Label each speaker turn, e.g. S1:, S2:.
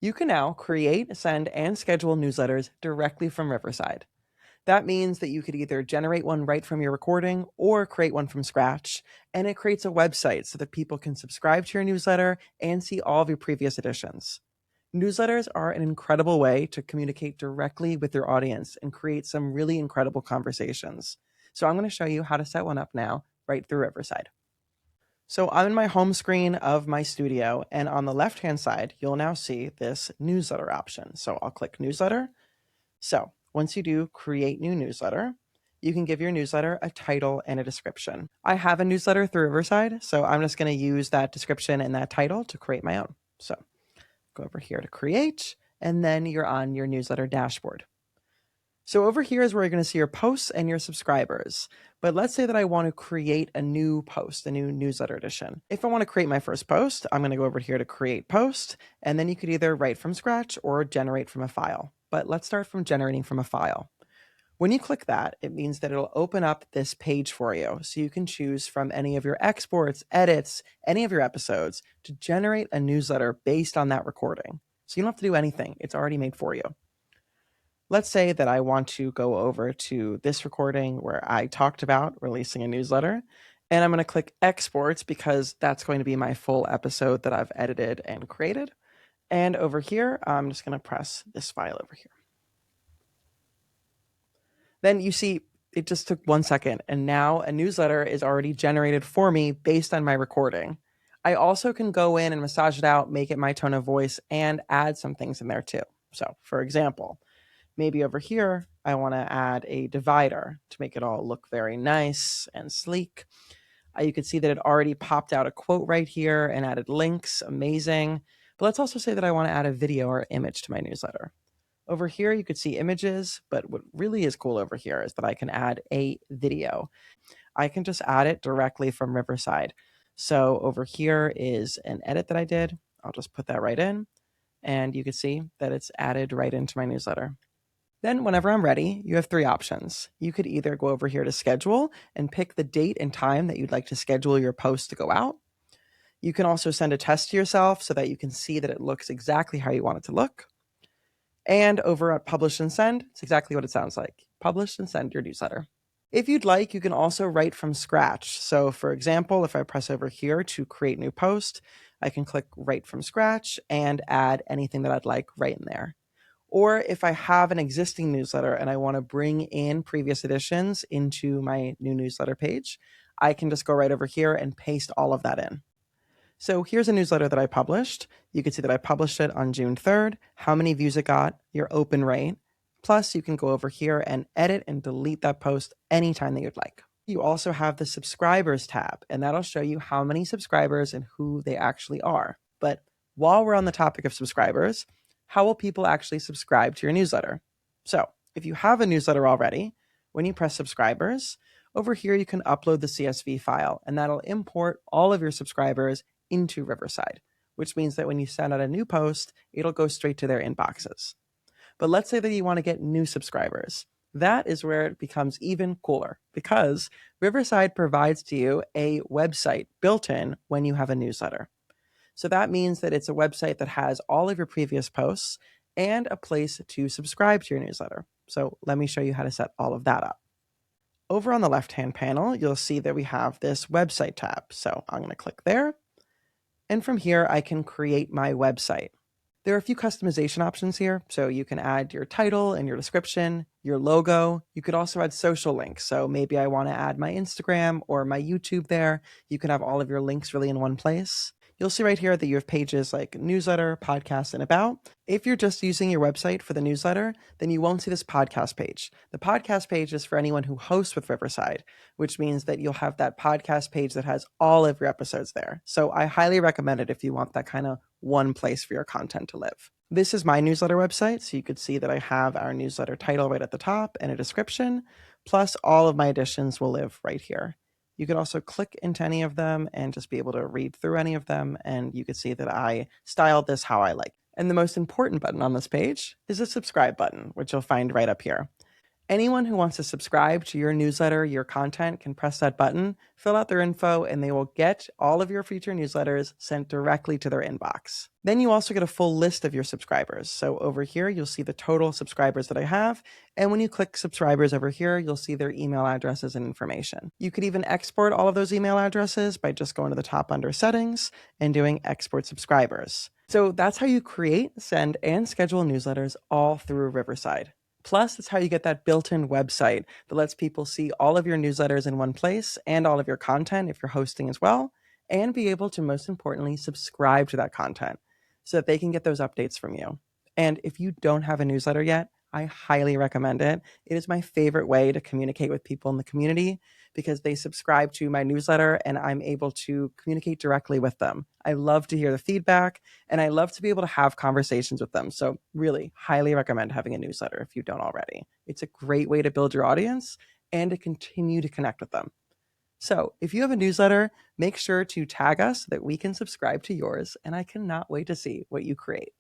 S1: You can now create, send, and schedule newsletters directly from Riverside. That means that you could either generate one right from your recording or create one from scratch, and it creates a website so that people can subscribe to your newsletter and see all of your previous editions. Newsletters are an incredible way to communicate directly with your audience and create some really incredible conversations. So I'm going to show you how to set one up now right through Riverside. So I'm in my home screen of my studio, and on the left-hand side, you'll now see this newsletter option. So I'll click newsletter. So once you do create new newsletter, you can give your newsletter a title and a description. I have a newsletter through Riverside, so I'm just going to use that description and that title to create my own. So go over here to create, and then you're on your newsletter dashboard. So over here is where you're going to see your posts and your subscribers. But let's say that I want to create a new post, a new newsletter edition. If I want to create my first post, I'm going to go over here to create post, and then you could either write from scratch or generate from a file. But let's start from generating from a file. When you click that, it means that it'll open up this page for you. So you can choose from any of your exports, edits, any of your episodes to generate a newsletter based on that recording. So you don't have to do anything. It's already made for you. Let's say that I want to go over to this recording where I talked about releasing a newsletter, and I'm going to click exports because that's going to be my full episode that I've edited and created. And over here, I'm just going to press this file over here. Then you see it just took 1 second, and now a newsletter is already generated for me based on my recording. I also can go in and massage it out, make it my tone of voice, and add some things in there too. So for example, maybe over here, I want to add a divider to make it all look very nice and sleek. You can see that it already popped out a quote right here and added links. Amazing. But let's also say that I want to add a video or image to my newsletter. Over here, you could see images, but what really is cool over here is that I can add a video. I can just add it directly from Riverside. So over here is an edit that I did. I'll just put that right in, and you can see that it's added right into my newsletter. Then whenever I'm ready, you have 3 options. You could either go over here to schedule and pick the date and time that you'd like to schedule your post to go out. You can also send a test to yourself so that you can see that it looks exactly how you want it to look. And over at Publish and Send, it's exactly what it sounds like. Publish and send your newsletter. If you'd like, you can also write from scratch. So for example, if I press over here to create new post, I can click write from scratch and add anything that I'd like right in there. Or if I have an existing newsletter and I want to bring in previous editions into my new newsletter page, I can just go right over here and paste all of that in. So here's a newsletter that I published. You can see that I published it on June 3rd, how many views it got, your open rate. Plus, you can go over here and edit and delete that post anytime that you'd like. You also have the subscribers tab, and that'll show you how many subscribers and who they actually are. But while we're on the topic of subscribers, how will people actually subscribe to your newsletter? So if you have a newsletter already, when you press subscribers, over here you can upload the CSV file, and that'll import all of your subscribers into Riverside, which means that when you send out a new post, it'll go straight to their inboxes. But let's say that you want to get new subscribers. That is where it becomes even cooler because Riverside provides to you a website built in when you have a newsletter. So that means that it's a website that has all of your previous posts and a place to subscribe to your newsletter. So let me show you how to set all of that up. Over on the left-hand panel, you'll see that we have this website tab. So I'm going to click there. And from here, I can create my website. There are a few customization options here. So you can add your title and your description, your logo. You could also add social links. So maybe I want to add my Instagram or my YouTube there. You can have all of your links really in one place. You'll see right here that you have pages like newsletter, podcast, and about. If you're just using your website for the newsletter, then you won't see this podcast page. The podcast page is for anyone who hosts with Riverside, which means that you'll have that podcast page that has all of your episodes there. So I highly recommend it if you want that kind of one place for your content to live. This is my newsletter website, so you could see that I have our newsletter title right at the top and a description, plus all of my editions will live right here. You could also click into any of them and just be able to read through any of them, and you could see that I styled this how I like. And the most important button on this page is the subscribe button, which you'll find right up here. Anyone who wants to subscribe to your newsletter, your content, can press that button, fill out their info, and they will get all of your future newsletters sent directly to their inbox. Then you also get a full list of your subscribers. So over here, you'll see the total subscribers that I have. And when you click subscribers over here, you'll see their email addresses and information. You could even export all of those email addresses by just going to the top under settings and doing export subscribers. So that's how you create, send, and schedule newsletters all through Riverside. Plus, it's how you get that built-in website that lets people see all of your newsletters in one place and all of your content if you're hosting as well, and be able to, most importantly, subscribe to that content so that they can get those updates from you. And if you don't have a newsletter yet, I highly recommend it. It is my favorite way to communicate with people in the community because they subscribe to my newsletter and I'm able to communicate directly with them. I love to hear the feedback and I love to be able to have conversations with them. So really highly recommend having a newsletter if you don't already. It's a great way to build your audience and to continue to connect with them. So if you have a newsletter, make sure to tag us so that we can subscribe to yours, and I cannot wait to see what you create.